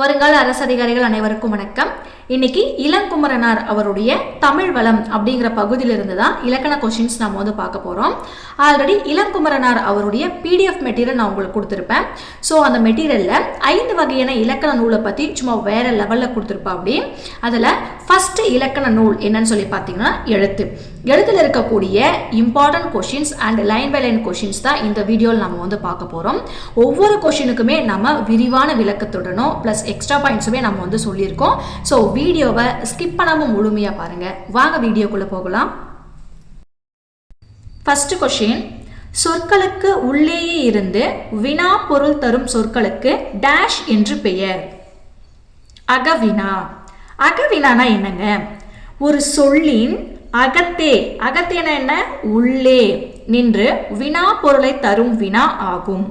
வருங்கால அரசு அதிகாரிகள் அனைவருக்கும் வணக்கம். இன்னைக்கு இளங்குமரனார் அவருடைய தமிழ் வளம் அப்படிங்கிற பகுதியிலிருந்து தான் இலக்கண கொஸ்டின்ஸ் நம்ம பார்க்க போறோம். ஆல்ரெடி இளங்குமரனார் அவருடைய PDF மெட்டீரியல் நான் உங்களுக்கு கொடுத்துருப்பேன். ஸோ அந்த மெட்டீரியல்ல 5 வகையான இலக்கண நூலை பத்தி சும்மா வேற லெவல்ல கொடுத்துருப்பா. அப்படி அதுல ஃபர்ஸ்ட் இலக்கண நூல் என்னன்னு சொல்லி பார்த்தீங்கன்னா எழுத்துல இருக்கக்கூடிய important questions and line by line questions தான் இந்த வீடியோவில் நம்ம பார்க்க போறோம். ஒவ்வொரு கொஸ்டினுக்குமே நம்ம விரிவான விளக்கத்துடனும் பிளஸ் எக்ஸ்ட்ரா பாயிண்ட்ஸுமே நம்ம சொல்லியிருக்கோம். ஸோ வீடியோவை ஸ்கிப் பண்ணாம முழுமையா பாருங்க. வாங்க வீடியோக்குள்ள போகலாம். ஃபர்ஸ்ட் கொஸ்டின், சொற்களுக்கு உள்ளேயே இருந்து வினா பொருள் தரும் சொற்களுக்கு டேஷ் என்று பெயர். அகவினா. அகவினானா என்னங்க? ஒரு சொல்லின் அகத்தேன என்ன, உள்ளே நின்று வினா பொருளை தரும் வினா ஆகும்.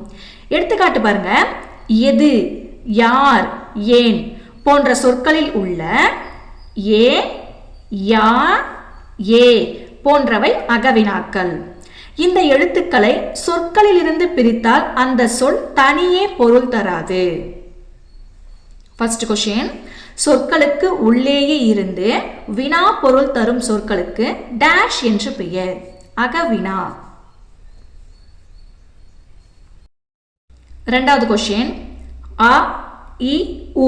எடுத்துக்காட்டு பாருங்க. எது, யார், ஏன் போன்ற சொற்களில் உள்ள ஏ, யா, ஏ போன்றவை அகவினாக்கள். இந்த எழுத்துக்களை சொற்களில் இருந்து பிரித்தால் அந்த சொல் தனியே பொருள் தராது. ஃபர்ஸ்ட் கொஸ்டின், சொற்களுக்கு உள்ளேயே இருந்து வினா பொருள் தரும் சொற்களுக்கு டேஷ் என்று பெயர். அகவினா. இரண்டாவது கொஸ்டின், அ, இ, உ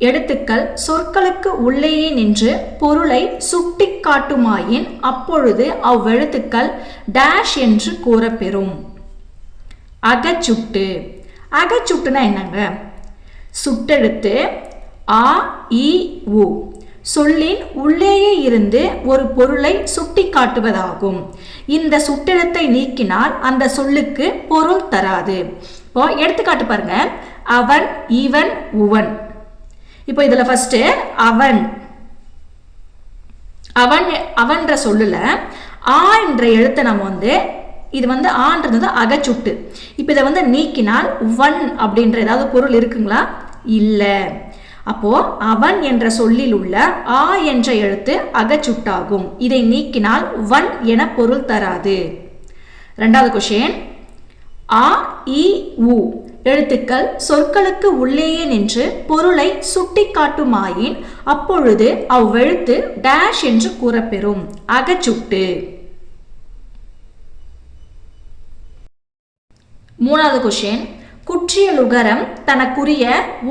எழுத்துக்கள் சொற்களுக்கு உள்ளேயே நின்று பொருளை சுட்டி காட்டுமாயின் அப்பொழுது அவ்வெழுத்துக்கள் டேஷ் என்று கூறப்பெறும். அகச்சுட்டு. அகச்சுட்டுனா என்னங்க? சுட்டெழுத்து ஆ, இ, உ சொல்லின் உள்ளேயே இருந்து ஒரு பொருளை சுட்டி காட்டுவதாகும். இந்த சுட்டெழுத்தை நீக்கினால் அந்த சொல்லுக்கு பொருள் தராது. இப்போ எடுத்துக்காட்டு பாருங்க. அவன், இவன், உவன். இப்போ இதுல ஃபர்ஸ்ட் அவன் அவன்ற சொல்லுல ஆ என்ற எழுத்தை நம்ம இது ஆன்றது அகச்சுட்டு. இப்போ இதை நீக்கினால் வன் அப்படின்ற ஏதாவது பொருள் இருக்குங்களா? இல்லை. அப்போ அவன் என்ற சொல்லில் உள்ள ஆ என்ற எழுத்து அகச்சுட்டாகும். இதை நீக்கினால் வன் என பொருள் தராது. இரண்டாவது கொஸ்டின், ஆ, இ, உ எழுத்துக்கள் சொற்களுக்கு உள்ளேயே நின்று பொருளை சுட்டி காட்டுமாயின் அப்பொழுது அவ்வெழுத்து டேஷ் என்று கூறப்பெறும். அகச்சுட்டு. மூணாவது கொஸ்டின், குற்றியலுகரம் தனக்குரிய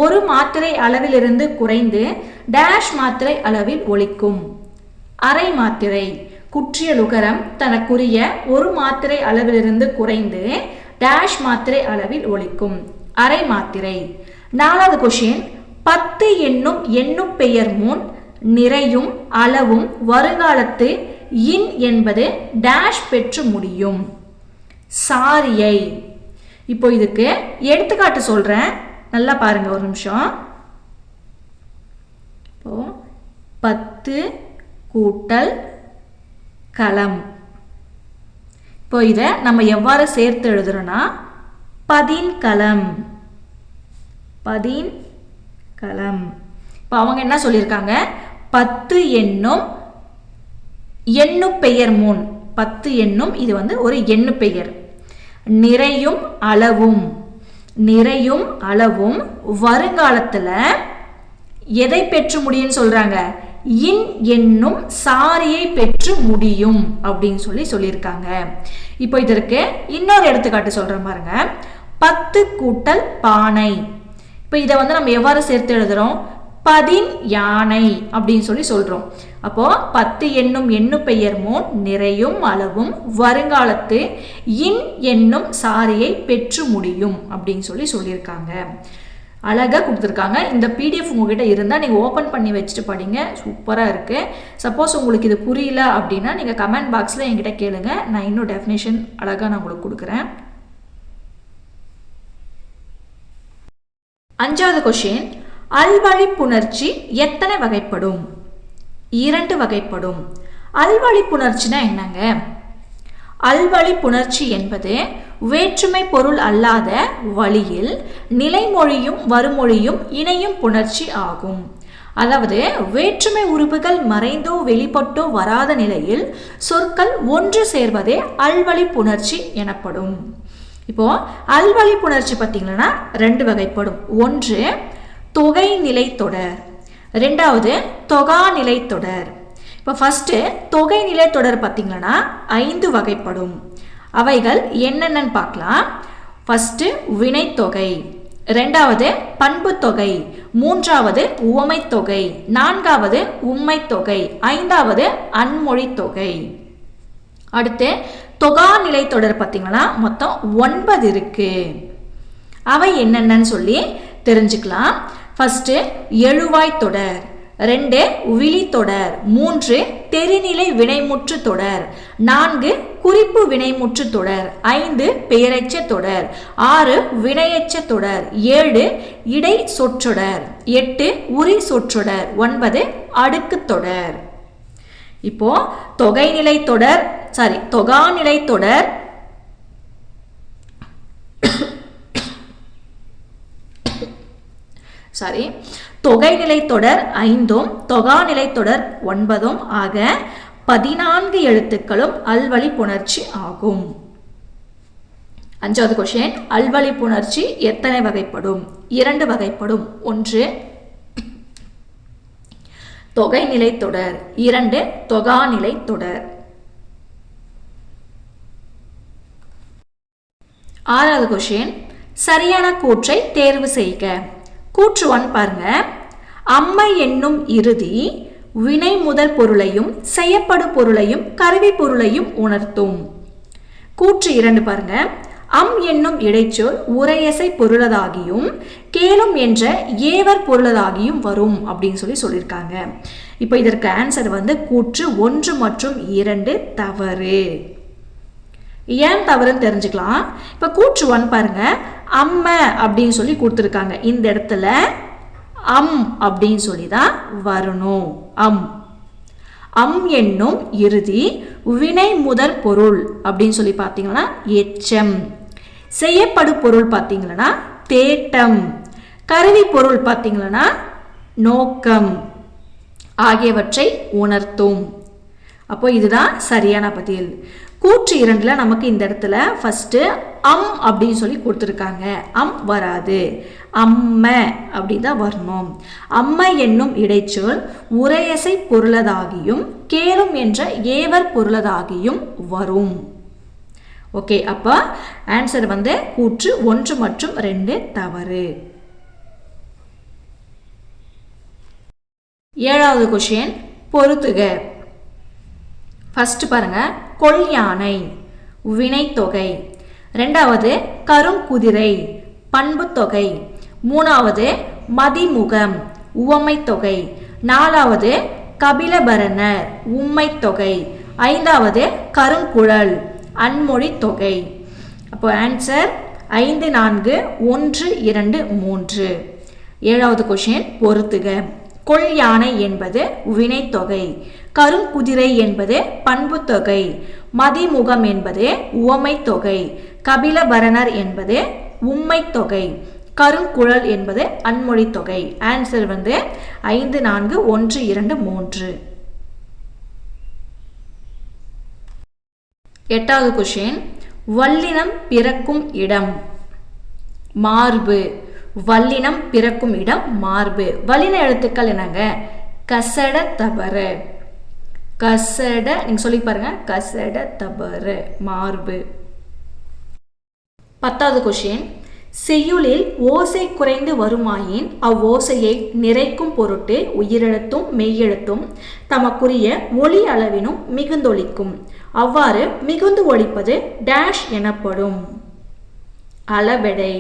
ஒரு மாத்திரை அளவிலிருந்து குறைந்து டேஷ் மாத்திரை அளவில் ஒலிக்கும். அரை மாத்திரை. குற்றியலுகரம் தனக்குரிய ஒரு மாத்திரை அளவிலிருந்து குறைந்து டேஷ் மாத்திரை அளவில் ஒலிக்கும். அரை மாத்திரை. நாலாவது கொஸ்டின், 10 என்னும் எண்ணும் பெயர் முன் நிறையும் அளவும் வருங்காலத்து இன் என்பது டேஷ் பெற்று முடியும். சாரியை. இப்போ இதுக்கு எடுத்துக்காட்டு சொல்றேன், நல்லா பாருங்க ஒரு நிமிஷம். இப்போ 10 கூட்டல் களம். இப்போ இதை நம்ம எவ்வாறு சேர்த்து எழுதுறோம்னா பதின்களம். இப்போ அவங்க என்ன சொல்லியிருக்காங்க? 10 என்னும் எண்ணும் பெயர் முன். 10 என்னும் இது ஒரு எண்ணு பெயர். நிறையும் அளவும் வருங்காலத்துல எதை பெற்று முடியும்னு சொல்றாங்க? இன் என்னும் சாரியை பெற்று முடியும் அப்படின்னு சொல்லியிருக்காங்க. இப்போ இதற்கு இன்னொரு எடுத்துக்காட்டு சொல்றேன் பாருங்க. 10 கூட்டல் பானை. இப்போ இதை நம்ம எவ்வாறு சேர்த்து எழுதுறோம்? பதின் யானை அப்படின்னு சொல்றோம். அப்போ 10 என்னும் எண்ணு பெயர் முன் நிறையும் அளவும் வருங்காலத்து இன் என்னும் சாரியை பெற்று முடியும் அப்படின்னு சொல்லியிருக்காங்க. அழகா கொடுத்துருக்காங்க. இந்த PDF உங்ககிட்ட இருந்தால் நீங்கள் ஓப்பன் பண்ணி வச்சுட்டு படிங்க. சூப்பராக இருக்கு. சப்போஸ் உங்களுக்கு இது புரியல அப்படின்னா நீங்கள் கமெண்ட் பாக்ஸில் என்கிட்ட கேளுங்க. நான் இன்னும் டெஃபினேஷன் அழகாக நான் உங்களுக்கு கொடுக்குறேன். அஞ்சாவது கொஸ்டின், அல்வழி புணர்ச்சி எத்தனை வகைப்படும்? 2 வகைப்படும். அல்வழி புணர்ச்சினா என்னங்க? அல்வழி புணர்ச்சி என்பது வேற்றுமை பொருள் அல்லாத வழியில் நிலைமொழியும் வருமொழியும் இணையும் புணர்ச்சி ஆகும். அதாவது வேற்றுமை உறுப்புகள் மறைந்தோ வெளிப்பட்டோ வராத நிலையில் சொற்கள் ஒன்று சேர்வதே அல்வழி புணர்ச்சி எனப்படும். இப்போ அல்வழி புணர்ச்சி பார்த்தீங்கன்னா 2 வகைப்படும். ஒன்று தொகை நிலை தொடர், ரெண்டாவது தொகா நிலை தொடர். இப்போ ஃபர்ஸ்ட் தொகை நிலை தொடர் பார்த்தீங்கன்னா 5 வகைப்படும். அவைகள் என்னென்னு பார்க்கலாம். ஃபர்ஸ்ட் வினைத்தொகை, ரெண்டாவது பண்பு தொகை, மூன்றாவது உவமை தொகை, நான்காவது உம்மை தொகை, ஐந்தாவது அன்மொழி தொகை. அடுத்து தொகா நிலை தொடர் பார்த்தீங்கன்னா மொத்தம் 9 இருக்கு. அவை என்னென்னு சொல்லி தெரிஞ்சுக்கலாம். ஃபர்ஸ்ட் எழுவாய் தொடர், 2 விழி தொடர், 3 தெரிநிலை வினைமுற்று தொடர், 4 குறிப்பு வினைமுற்று தொடர், 5 பெயரெச்ச தொடர், 6 வினையெச்ச தொடர், 7 இடை சொற்றொடர், 8 உரி சொற்றொடர், 9 அடுக்கு தொடர். இப்போ தொகைநிலை தொடர் தொகாநிலை தொடர் தொகைநிலை தொடர் 5ம் தொகாநிலை தொடர் 9ம் ஆக 14 எழுத்துக்களும் அல்வழி புணர்ச்சி ஆகும். 5வது கொஸ்டின், அல்வழி புணர்ச்சி எத்தனை வகைப்படும்? 2 வகைப்படும். 1 தொகைநிலை தொடர், 2 தொகாநிலை தொடர். 6வது கொஸ்டின், சரியான கூற்றை தேர்வு செய்க. கூற்று 1 பாருங்க. அம்மை என்னும் இறுதி வினை முதல் பொருளையும் செய்யப்படு பொருளையும் கருவி பொருளையும் உணர்த்தும். கூற்று 2 பாருங்க. அம் என்னும் இடைச்சொல் உரையசை பொருளதாகியும் கேளும் என்ற ஏவர் பொருளதாகியும் வரும் அப்படின்னு சொல்லியிருக்காங்க. இப்போ இதற்கு ஆன்சர் கூற்று 1 மற்றும் 2 தவறு. ஏன் தவறுன்னு தெரிஞ்சுக்கலாம். இப்போ கூற்று 1 பாருங்க. அம்ம அப்படின்னு சொல்லி கொடுத்துருக்காங்க. இந்த இடத்துல அம் அப்படின்னு சொல்லி தான் வரணும். அம் என்னும் இறுதி வினை முதற் பொருள் அப்படின்னு சொல்லி பார்த்தீங்கன்னா எச்சம், செய்யப்படு பொருள் பார்த்தீங்கன்னா தேட்டம், கருவி பொருள் பார்த்தீங்கன்னா நோக்கம் ஆகியவற்றை உணர்த்தும். அப்போ இதுதான் சரியான பதில். கூற்று 2ல நமக்கு இந்த இடத்துல ஃபர்ஸ்ட் அம் அப்படின்னு சொல்லி கொடுத்துருக்காங்க. அம் வராது, அம்ம அப்படின்னு தான் வரணும். அம்மை என்னும் இடைச்சொல் உரையசை பொருளதாகியும் கேளும் என்ற ஏவர் பொருளதாகியும் வரும். ஓகே, அப்போ ஆன்சர் கூற்று 1 மற்றும் 2 தவறு. 7வது கொஸ்டின், பொறுத்துக. ஃபர்ஸ்ட் பாருங்க. கொள் யானை வினைத்தொகை, 2வது கருங்குதிரை பண்பு தொகை, 3வது மதிமுகம் உவமை தொகை, 4வது கபிலபரணர் உம்மை தொகை, 5வது கருங்குழல் அன்மொழி தொகை. அப்போ ஆன்சர் 5, 4, 1, 2, 3. 7வது கொஸ்டின், பொறுத்துக. கொள் யானை என்பது வினைத்தொகை, கருங்குதிரை என்பது பண்பு தொகை, மதிமுகம் என்பது உவமை தொகை, கபிலபரணர் என்பது உம்மை தொகை, கருங்குழல் என்பது அன்மொழி தொகை. ஆன்சர் 5, 4, 1, 2, 3. 8வது கொஸ்டின், வல்லினம் பிறக்கும் இடம் மார்பு. வல்லினம் பிறக்கும் இடம் மார்பு. வல்லின எழுத்துக்கள் என்னங்க? கசட தபர. கசட நீங்க சொல்லி பாருங்க. கசட தபர மார்பு. 10வது கொஸ்டின், செய்யுளில் ஓசை குறைந்து வருமாயின் அவ்வோசையை நிறைக்கும் பொருட்டு உயிரெழுத்தும் மெய்யெழுத்தும் தமக்குரிய ஒளி அளவினும் மிகுந்தொழிக்கும். அவ்வாறு மிகுந்து ஒழிப்பது டேஷ் எனப்படும். அளபெடை.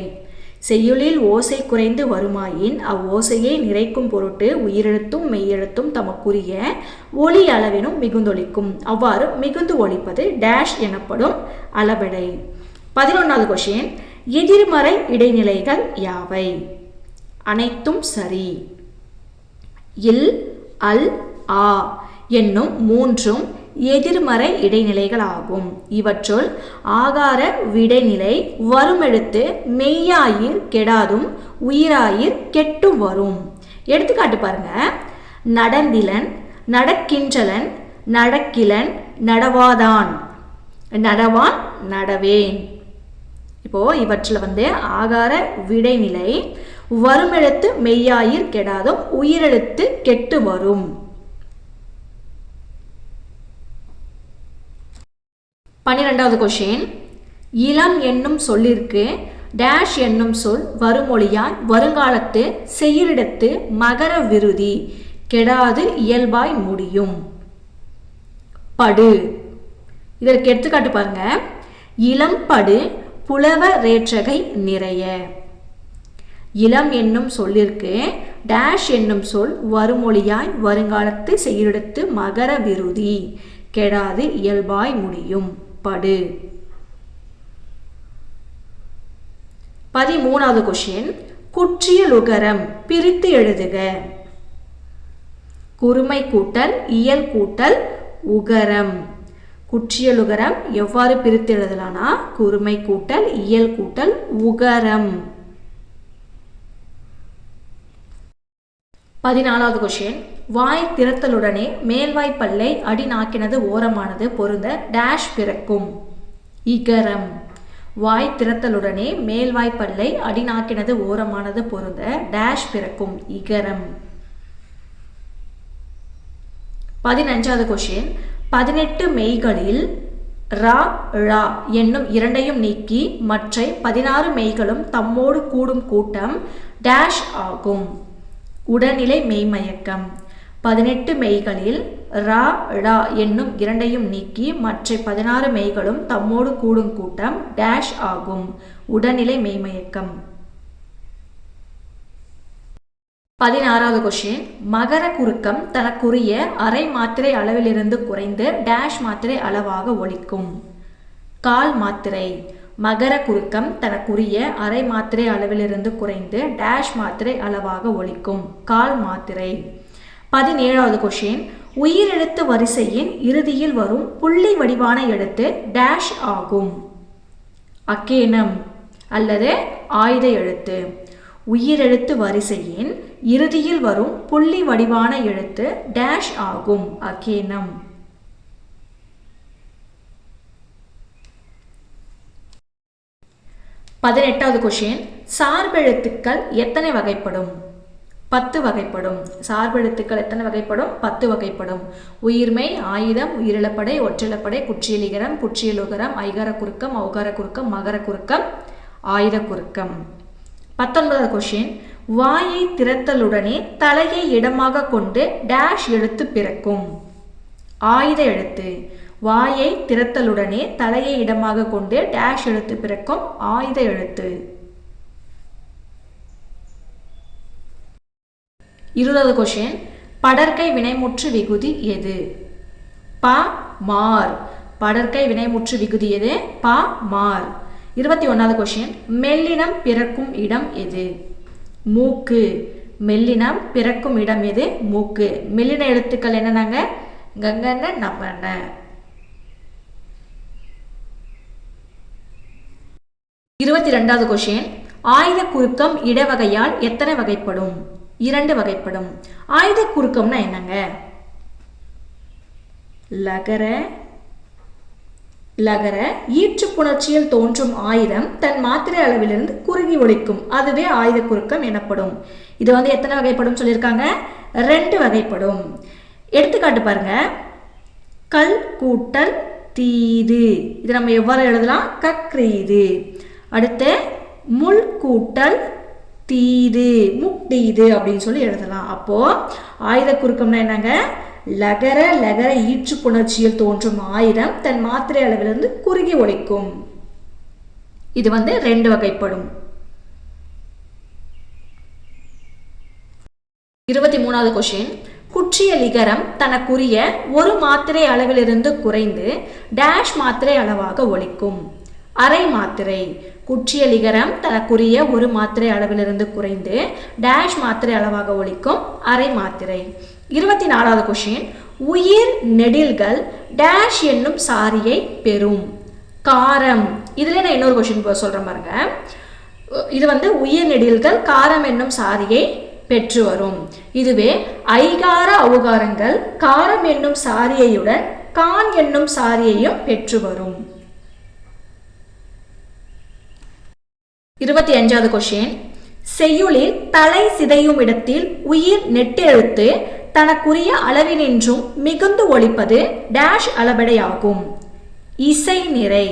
செய்யுளில் ஓசை குறைந்து வருமாயின் அவ்வோசையை நிறைக்கும் பொருட்டு உயிரெழுத்தும் மெய்யெழுத்தும் தமக்குரிய ஒளி அளவினும் மிகுந்தொழிக்கும். அவ்வாறு மிகுந்து ஒழிப்பது டேஷ் எனப்படும். அளபெடை. 11வது கொஸ்டின், எதிர்மறை இடைநிலைகள் யாவை? அனைத்தும் சரி. இல், அல், ஆ என்னும் 3ம் எதிர்மறை இடைநிலைகள் ஆகும். இவற்றுள் ஆகார விடைநிலை வருமெழுத்து மெய்யாயிர் கெடாதும் உயிராயிர் கெட்டும் வரும். எடுத்துக்காட்டு பாருங்க. நடந்திலன், நடக்கின்றலன், நடக்கிலன், நடவாதான், நடவான், நடவேன். இப்போ இவற்றில் ஆகார விடைநிலை வருமெழுத்து மெய்யாயிர் கெடாதும் உயிரெழுத்து கெட்டு வரும். 12வது கொஸ்டின், இளம் என்னும் சொல்லிற்கு டேஷ் என்னும் சொல் வருமொழியாய் வருங்காலத்து செய்யுளிடத்து மகர விருதி கெடாது இயல்பாய் முடியும். படு. இதற்கு எடுத்துக்காட்டு பாருங்க. இளம் படு புலவ ரேற்றகை நிறைய. இளம் என்னும் சொல்லிற்கு டேஷ் என்னும் சொல் வருமொழியாய் வருங்காலத்து செய்யுளிடத்து மகர விருதி கெடாது இயல்பாய் முடியும். படு. 13வது கொஸ்டின், குற்றியலுகரம் பிரித்து எழுதுக. குறுமை கூட்டல் இயல் கூட்டல் உகரம். குற்றியலுகரம் எவ்வாறு பிரித்து எழுதலாம்னா குறுமை கூட்டல் இயல் கூட்டல் உகரம். 14வது கொஸ்டின், வாய் திறத்தலுடனே மேல்வாய் பல்லை அடிநாக்கினது ஓரமானது பொருந்த டேஷ் பிறக்கும். இகரம். வாய் திறத்தலுடனே மேல்வாய் பல்லை அடிநாக்கினது ஓரமானது பொருந்த டேஷ் பிறக்கும். இகரம். 15வது கொஸ்டின், 18 மெய்களில் ரா ழா என்னும் இரண்டையும் நீக்கி மற்ற 16 மெய்களும் தம்மோடு கூடும் கூட்டம் டேஷ் ஆகும். உடல்நிலை மெய்மயக்கம். 18 மெய்களில் ரா ழா என்னும் இரண்டையும் நீக்கி மற்ற 16 மெய்களும் தம்மோடு கூடும் கூட்டம் டேஷ் ஆகும். உடல்நிலை மெய்மயக்கம். 16வது கொஸ்டின், மகர குறுக்கம் தனக்குரிய அரை மாத்திரை அளவிலிருந்து குறைந்து டேஷ் மாத்திரை அளவாக ஒலிக்கும். கால் மாத்திரை. மகர குறுக்கம் தனக்குரிய அரை மாத்திரை அளவிலிருந்து குறைந்து டேஷ் மாத்திரை அளவாக ஒலிக்கும். கால் மாத்திரை. 17வது கொஸ்டின், உயிரெழுத்து வரிசையின் இறுதியில் வரும் புள்ளி வடிவான எழுத்து டேஷ் ஆகும். அக்கேனம் அல்லது ஆயுத எழுத்து. உயிரெழுத்து வரிசையின் இறுதியில் வரும் புள்ளி வடிவான எழுத்து டேஷ் ஆகும். அக்கேனம். 18வது கொஸ்டின், சார்பெழுத்துக்கள் எத்தனை வகைப்படும்? 10 வகைப்படும். சார்பெழுத்துக்கள் எத்தனை வகைப்படும்? 10 வகைப்படும். உயிர்மெய், ஆயுதம், உயிரிழப்படை, ஒற்றிலப்படை, குற்றியலிகரம், குற்றியலுகரம், ஐகார குறுக்கம், ஔகார குறுக்கம், மகர குறுக்கம், ஆயுத குறுக்கம். 19வது கொஸ்டின், வாயை திறத்தலுடனே தலையை இடமாக கொண்டு டேஷ் எழுத்து பிறக்கும். ஆயுத எழுத்து. வாயை திறத்தலுடனே தலையை இடமாக கொண்டு டேஷ் எழுத்து பிறக்கும். ஆயுத எழுத்து. 20வது கொஸ்டின், படர்க்கை வினைமுற்று விகுதி எது? ப மார். படர்க்கை வினைமுற்று விகுதி எது? ப மார். 21வது கொஸ்டின், மெல்லினம் பிறக்கும் இடம் எது? மூக்கு. மெல்லினம் பிறக்கும் இடம் எது? மூக்கு. மெல்லின எழுத்துக்கள் என்னன்னாங்க? கங்கன நமன. 22வது கொஸ்டின், ஆயுத குறுக்கம் இடவகையால் எத்தனை வகைப்படும்? 2 வகைப்படும். ஆயுத குறுக்கம்னா என்னங்க? லகர லகர ஈற்று புணர்ச்சியில் தோன்றும் ஆயுதம் தன் மாத்திரை அளவிலிருந்து குறுகி ஒலிக்கும். அதுவே ஆயுத குறுக்கம் எனப்படும். இது எத்தனை வகைப்படும் சொல்லியிருக்காங்க? 2 வகைப்படும். எடுத்துக்காட்டு பாருங்க. கல் கூட்டல் தீது. இது நம்ம எவ்வாறு எழுதலாம்? கக்ரீது. அடுத்து முள் கூட்டல் தீது, முக்டீது அப்படின்னு சொல்லி எழுதலாம். அப்போ ஆயுத குறுக்கம்னா என்னங்க? லகர லகர ஈற்று புணர்ச்சியில் தோன்றும் ஆயுதம் தன் மாத்திரை அளவிலிருந்து குறுகி ஒலிக்கும். இது 2 வகைப்படும். 23வது கொஸ்டின், குற்றியலிகரம் தனக்குரிய ஒரு மாத்திரை அளவிலிருந்து குறைந்து டேஷ் மாத்திரை அளவாக ஒலிக்கும். அரை மாத்திரை. குற்றியலிகரம் தனக்குரிய ஒரு மாத்திரை அளவிலிருந்து குறைந்து டேஷ் மாத்திரை அளவாக ஒலிக்கும். அரை மாத்திரை. 24வது கொஸ்டின், உயிர் நெடில்கள் டேஷ் என்னும் சாரியை பெறும். காரம். இதுல நான் இன்னொரு கொஸ்டின் சொல்றேன் பாருங்க. இது உயிர் நெடில்கள் காரம் என்னும் சாரியை பெற்று வரும். இதுவே ஐகார ஔகாரங்கள் காரம் என்னும் சாரியையுடன் கான் என்னும் சாரியையும் பெற்று வரும். 25வது கொஸ்டின், செய்யுளில் தலை சிதையும் இடத்தில் உயிர் நெட்டெழுத்து தனக்குரிய அளவினின்றும் மிகுந்து ஒலிப்பது டேஷ் அளபெடையாகும். இசை நிறை.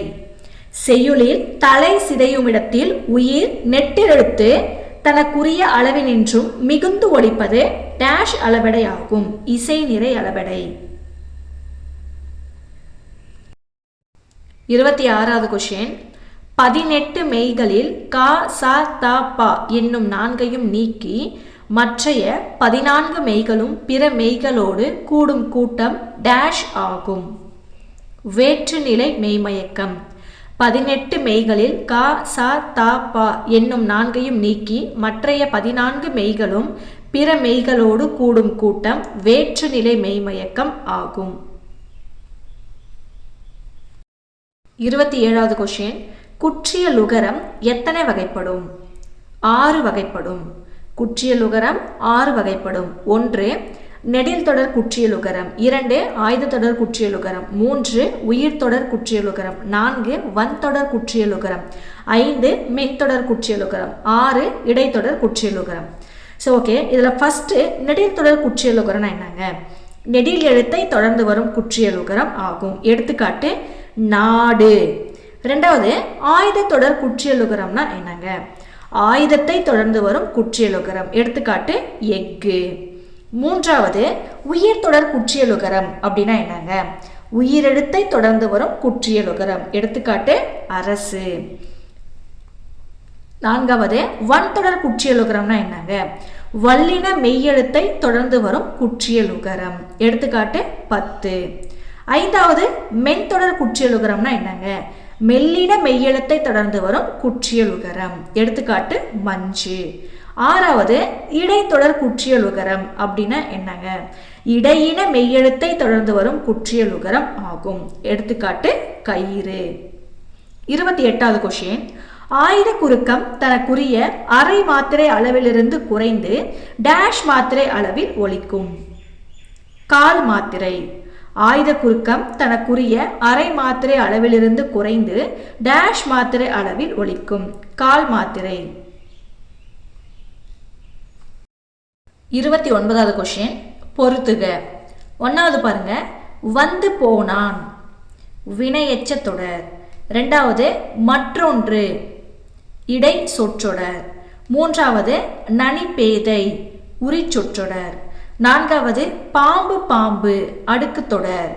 செய்யுளில் தலை சிதையும் இடத்தில் உயிர் நெட்டெழுத்து தனக்குரிய அளவினின்றும் மிகுந்து ஒலிப்பது டேஷ் அளபெடையாகும். இசை நிறை அளபெடை. 26வது கொஸ்டின். 18 மெய்களில் க ச த ப என்னும் 4ஐயும் நீக்கி மற்றைய 14 மெய்களும் பிற மெய்களோடு கூடும் கூட்டம் டேஷ் ஆகும். வேற்றுநிலை மெய்மயக்கம். 18 மெய்களில் க ச த ப என்னும் 4ஐயும் நீக்கி மற்றைய 14 மெய்களும் பிற மெய்களோடு கூடும் கூட்டம் வேற்றுநிலை மெய்மயக்கம் ஆகும். 27வது கொஸ்டின். குற்றிய லுகரம் எத்தனை வகைப்படும்? 6 வகைப்படும். குற்றிய லுகரம் 6 வகைப்படும். 1 நெடில் தொடர் குற்றிய லுகரம், 2 ஆயுத தொடர் குற்றிய லுகரம், 3 உயிர் தொடர் குற்றிய லுகரம், 4 வன்தொடர் குற்றிய லுகரம், 5 மென்தொடர் குற்றிய லுகரம், 6 இடைத்தொடர் குற்றிய லுகரம். ஸோ ஓகே, இதில் ஃபஸ்ட்டு நெடில் தொடர் குற்றிய லுகரம்னா என்னங்க? நெடில் எழுத்தை தொடர்ந்து வரும் குற்றிய லுகரம் ஆகும். எடுத்துக்காட்டு நாடு. 2வது ஆயுத தொடர் குற்றிய லுகரம்னா என்னங்க? ஆயுதத்தை தொடர்ந்து வரும் குற்றிய லுகரம். எடுத்துக்காட்டு எஃகு. 3வது உயிர் தொடர் குற்றிய லுகரம் அப்படின்னா என்னங்க? உயிரெழுத்தை தொடர்ந்து வரும் குற்றிய லுகரம். எடுத்துக்காட்டு அரசு. 4வது வன்தொடர் குற்றிய லுகரம்னா என்னங்க? வல்லின மெய்யெழுத்தை தொடர்ந்து வரும் குற்றிய லுகரம். எடுத்துக்காட்டு 10. 5வது மென்தொடர் குற்றிய லுகரம்னா என்னங்க? மெல்லின மெய்யெழுத்தை தொடர்ந்து வரும் குற்றிய லுகரம். எடுத்துக்காட்டு மஞ்சு. 6வது இடைத்தொடர் குற்றிய லுகரம் அப்படின்னா என்னங்க? இடையின மெய்யெழுத்தை தொடர்ந்து வரும் குற்றிய லுகரம் ஆகும். எடுத்துக்காட்டு கயிறு. 28வது கொஸ்டின். ஆயுத குறுக்கம் தனக்குரிய அரை மாத்திரை அளவிலிருந்து குறைந்து டேஷ் மாத்திரை அளவில் ஒலிக்கும். கால் மாத்திரை. ஆயுத குறுக்கம் தனக்குரிய அரை மாத்திரை அளவிலிருந்து குறைந்து டேஷ் மாத்திரை அளவில் ஒலிக்கும். கால் மாத்திரை. 29வது கொஸ்டின். பொறுத்துக. 1வது பாருங்க. வந்து போனான் வினையெச்ச தொடர். 2வது மற்றொன்று இடை சொற்றொடர். 3வது நனிப்பேதை உரி சொற்றொடர். 4வது பாம்பு பாம்பு அடுக்கு தொடர்.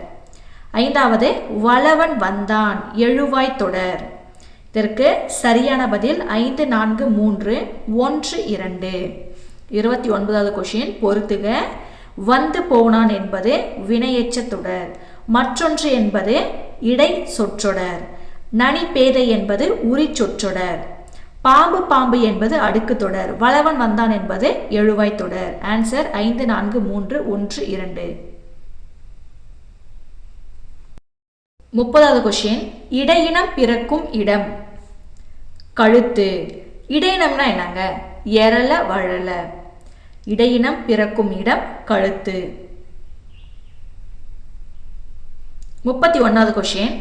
5வது வளவன் வந்தான் எழுவாய் தொடர். இதற்கு சரியான பதில் 5, 4, 3, 1, 2. 29வது கொஸ்டின். பொறுத்துக. வந்து போனான் என்பது வினையெச்ச தொடர். மற்றொன்று என்பது இடை சொற்றொடர். நனிப்பேதை என்பது உரி சொற்றொடர். பாம்பு பாம்பு என்பது அடுக்கு தொடர். வளவன் வந்தான் என்பது எழுவாய் தொடர். ஆன்சர் 5, 4, 3, 1, 2. 30வது கொஸ்டின். இடையினம் பிறக்கும் இடம். கழுத்து. இடையினம்னா என்னங்க? எரல வழல. இடையினம் பிறக்கும் இடம் கழுத்து. 31வது கொஸ்டின்.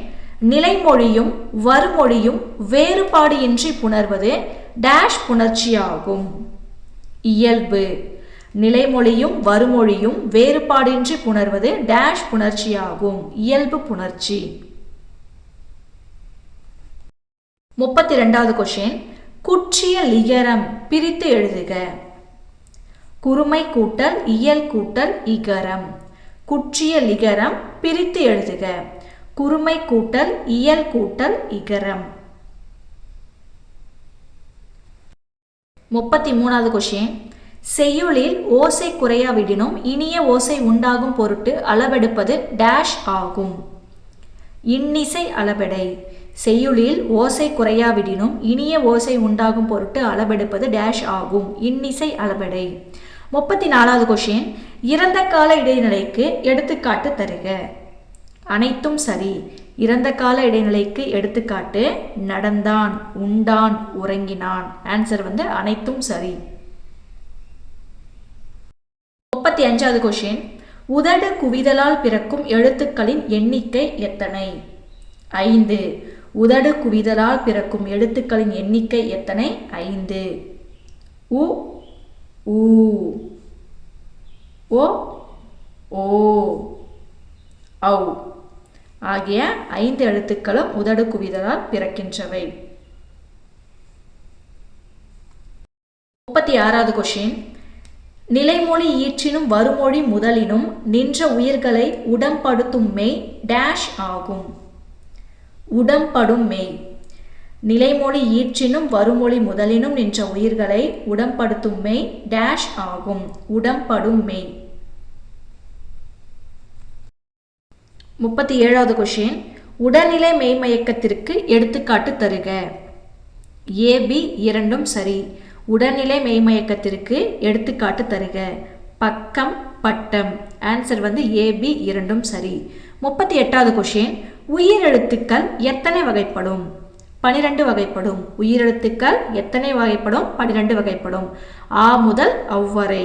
நிலைமொழியும் வருமொழியும் வேறுபாடு இன்றி புணர்வது டேஷ் புணர்ச்சியாகும். இயல்பு. நிலைமொழியும் வருமொழியும் வேறுபாடின்றி புணர்வது டேஷ் புணர்ச்சியாகும். இயல்பு புணர்ச்சி. 32வது கொஸ்டின். குற்றிய லிகரம் பிரித்து எழுதுக. குறுமை கூட்டல் இயல் கூட்டல் இகரம். குற்றிய லிகரம் பிரித்து எழுதுக. குறுமை கூட்டல் இயல் கூட்டல் இகரம். 33வது கொஸ்டின். செய்யுளில் ஓசை குறையாவிடினும் இனிய ஓசை உண்டாகும் பொருட்டு அளவெடுப்பது டேஷ் ஆகும். இன்னிசை அளபெடை. செய்யுளில் ஓசை குறையாவிடினும் இனிய ஓசை உண்டாகும் பொருட்டு அளவெடுப்பது டேஷ் ஆகும். இன்னிசை அளபெடை. 34வது கொஸ்டின். இறந்த கால இடைநிலைக்கு எடுத்துக்காட்டு தருக. அனைத்தும் சரி. இறந்த கால இடைநிலைக்கு எடுத்துக்காட்டு நடந்தான், உண்டான், உறங்கினான். ஆன்சர் அனைத்தும் சரி. 35வது கொஸ்டின். உதடு குவிதலால் பிறக்கும் எழுத்துக்களின் எண்ணிக்கை எத்தனை? 5. உதடு குவிதலால் பிறக்கும் எழுத்துக்களின் எண்ணிக்கை எத்தனை? 5. உ ஊ, ஓ ஓ, ஔ ஆகிய 5 எழுத்துக்களும் உதடு குவிதலால் பிறக்கின்றவை. 36வது கொஸ்டின். நிலைமொழி ஈற்றினும் வருமொழி முதலினும் நின்ற உயிர்களை உடம்படுத்தும் மெய் டேஷ் ஆகும். உடம்படும் மெய். நிலைமொழி ஈற்றினும் வருமொழி முதலினும் நின்ற உயிர்களை உடம்படுத்தும் மெய் டேஷ் ஆகும். உடம்படும் மெய். 37வது கொஸ்டின். உடல்நிலை மெய்மயக்கத்திற்கு எடுத்துக்காட்டு தருக. ஏபி இரண்டும் சரி. உடல்நிலை மெய்மயக்கத்திற்கு எடுத்துக்காட்டு தருக. பக்கம், பட்டம். ஆன்சர் ஏபி இரண்டும் சரி. 38வது கொஸ்டின். உயிரெழுத்துக்கள் எத்தனை வகைப்படும்? 12 வகைப்படும். உயிரெழுத்துக்கள் எத்தனை வகைப்படும்? 12 வகைப்படும். ஆ முதல் அவ்வரை.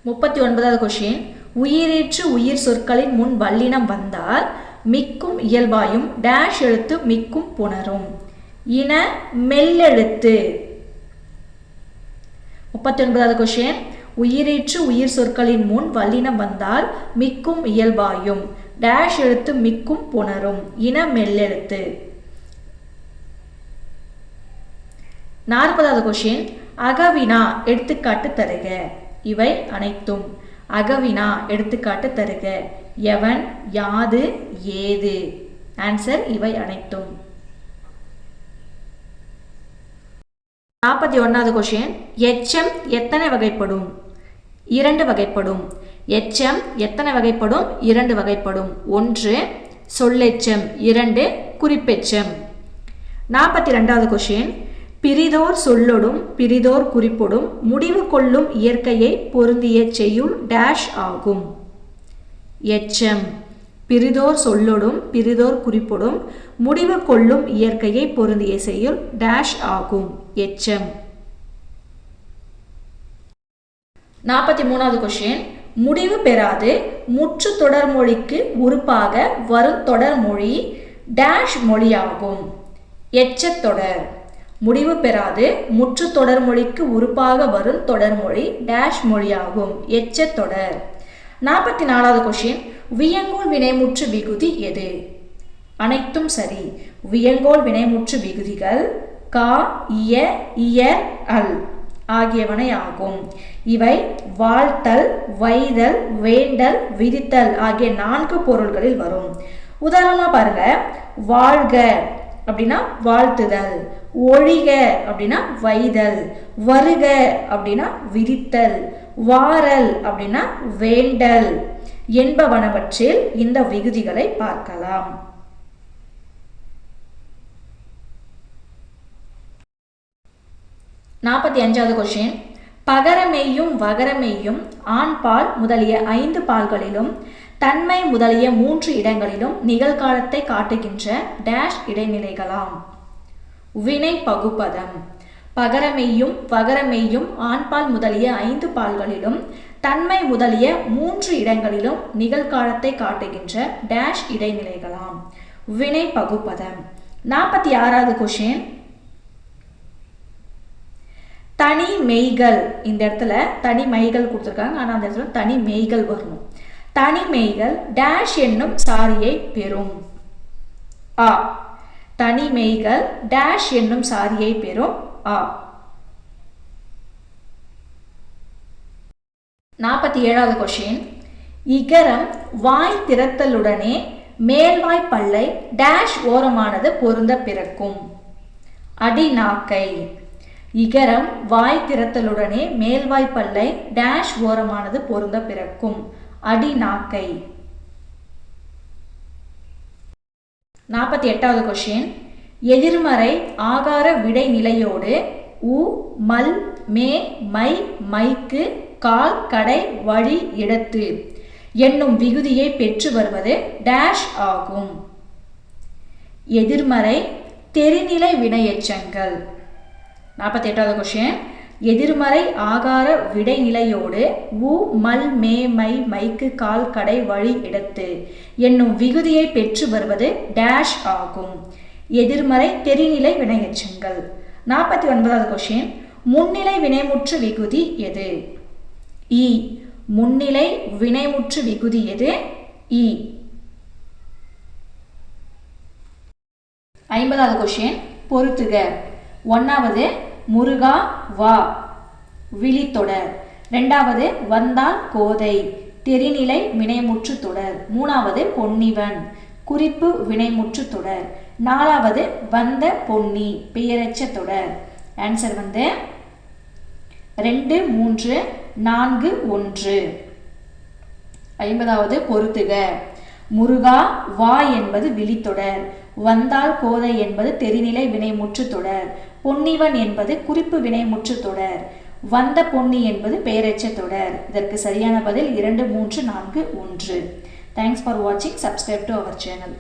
39வது கொஸ்டின். உயிரேற்று உயிர் சொற்களின் முன் வல்லினம் வந்தால் மிக்கும் இயல்பாயும் டேஷ் எழுத்து மிக்கும் புணரும். இன மெல்லெழுத்து. 39வது கொஸ்டின். உயிரேற்று உயிர் சொற்களின் முன் வல்லினம் வந்தால் மிக்கும் இயல்பாயும் டேஷ் எழுத்து மிக்கும் புணரும். இன மெல்லெழுத்து. 40வது கொஸ்டின். அகவினா எடுத்துக்காட்டு தருக. இவை அனைத்தும். அகவினா எடுத்துக்காட்டு தருக. எவன், யாது, ஏது. ஆன்சர் இவை அனைத்தும். 41வது கொஸ்டின். எச்சம் எத்தனை வகைப்படும்? 2 வகைப்படும். எச்சம் எத்தனை வகைப்படும்? 2 வகைப்படும். 1 சொல்லெச்சம், 2 குறிப்பெச்சம். 42வது கொஸ்டின். பிரிதோர் சொல்லொடும் பிரிதோர் குறிப்பொடும் முடிவு கொள்ளும் இயற்கையை பொருந்திய செய்யுள் டேஷ் ஆகும். எச்சம். பிரிதோர் சொல்லொடும் பிரிதோர் குறிப்பொடும் முடிவு கொள்ளும் இயற்கையை பொருந்திய செய்யுள் டேஷ் ஆகும். எச்சம். 43வது கொஸ்டின். முடிவு பெறாது முற்று தொடர்மொழிக்கு உறுப்பாக வரும் தொடர்மொழி டேஷ் மொழியாகும். எச்சத்தொடர். முடிவு பெறாது முற்று தொடர்மொழிக்கு உறுப்பாக வரும் தொடர்மொழி டேஷ் மொழியாகும். எச்சத்தொடர். 44வது கொஸ்டின். வியங்கோல் வினைமுற்று விகுதி எது? அனைத்தும் சரி. வியங்கோல் வினைமுற்று விகுதிகள் கா, இய, இயர், அல் ஆகியவனை ஆகும். இவை வாழ்த்தல், வைதல், வேண்டல், விதித்தல் ஆகிய 4 பொருள்களில் வரும். உதாரணமா பாருங்க. வாழ்க அப்படின்னா வாழ்த்துதல், ஒழிக அப்படின்னா வைதல், வருக அப்படின்னா விதித்தல், வாரல் அப்படின்னா வேண்டல் என்பவனவற்றில் இந்த விகுதிகளை பார்க்கலாம். 45வது கொஸ்டின். பகரமெய்யும் வகரமெய்யும் ஆண்பால் முதலிய 5 பால்களிலும் தன்மை முதலிய 3 இடங்களிலும் நிகழ்காலத்தை காட்டுகின்ற டேஷ் இடைநிலைகளாம். வினை பகுப்பதம். பகரமெய்யும் வகரமெய்யும் ஆண்பால் முதலிய 5 பால்களிலும் தன்மை முதலிய 3 இடங்களிலும் நிகழ்காலத்தை காட்டுகின்ற டேஷ் இடைநிலைகளாம். வினை பகுப்பதம். 46வது கொஸ்டின். தனி மெய்கள். இந்த இடத்துல தனி மெய்கள் கொடுத்துருக்காங்க. ஆனால் அந்த இடத்துல தனி மெய்கள் வரணும். தனி மெய்கள் டேஷ் என்னும் சாரியை பெறும். ஆ. தனி மெய்கள் டேஷ் என்னும் சாரியை பெறும். ஆ. 47வது கொஸ்டின். இகரம் வாய் திறத்தலுடனே மேல்வாய் பல்லை டேஷ் ஓரமானது பொருந்த பிறக்கும். அடிநாக்கை. இகரம் வாய் திறத்தலுடனே மேல்வாய் பல்லை டேஷ் ஓரமானது பொருந்த பிறக்கும். அடிநாக்கை. 48வது கொஸ்டின். எதிர்மறை ஆகார விடை நிலையோடு உ, மல், மே, மை, மைக்கு, கால், கடை, வழி, இடத்து என்னும் விகுதியை பெற்று வருவது டேஷ் ஆகும். எதிர்மறை தெரிநிலை வினையெச்சங்கள். 48வது கொஸ்டின். எதிர்மறை ஆகார விடைநிலையோடு உ, மல், மே, மை, மைக்கு, கால், கடை, வழி, இடத்து என்னும் விகுதியை பெற்று வருவது டேஷ் ஆகும். எதிர்மறை தெரிநிலை வினையெச்சங்கள். 49வது கொஸ்டின், முன்னிலை வினைமுற்று விகுதி எது? இ. முன்னிலை வினைமுற்று விகுதி எது? இ. 50வது கொஸ்டின், பொறுத்துக. 1வது முருகா வா விழித்தொடர். 2வது வந்தால் கோதை தெரிநிலை வினைமுற்று தொடர். 3வது பொன்னிவன் குறிப்பு வினைமுற்று தொடர். 4வது வந்த பொன்னி பெயரெச்ச தொடர். ஆன்சர் 2, 3, 4, 1. 50வது பொறுத்துக. முருகா வா என்பது விழித்தொடர், வந்தால் கோதை என்பது தெரிநிலை வினைமுற்று தொடர், பொன்னிவன் என்பது குறிப்பு வினைமுற்று தொடர், வந்த பொன்னி என்பது பெயரெச்ச தொடர். இதற்கு சரியான பதில் 2, 3, 4, 1. Thanks for watching. Subscribe to our channel.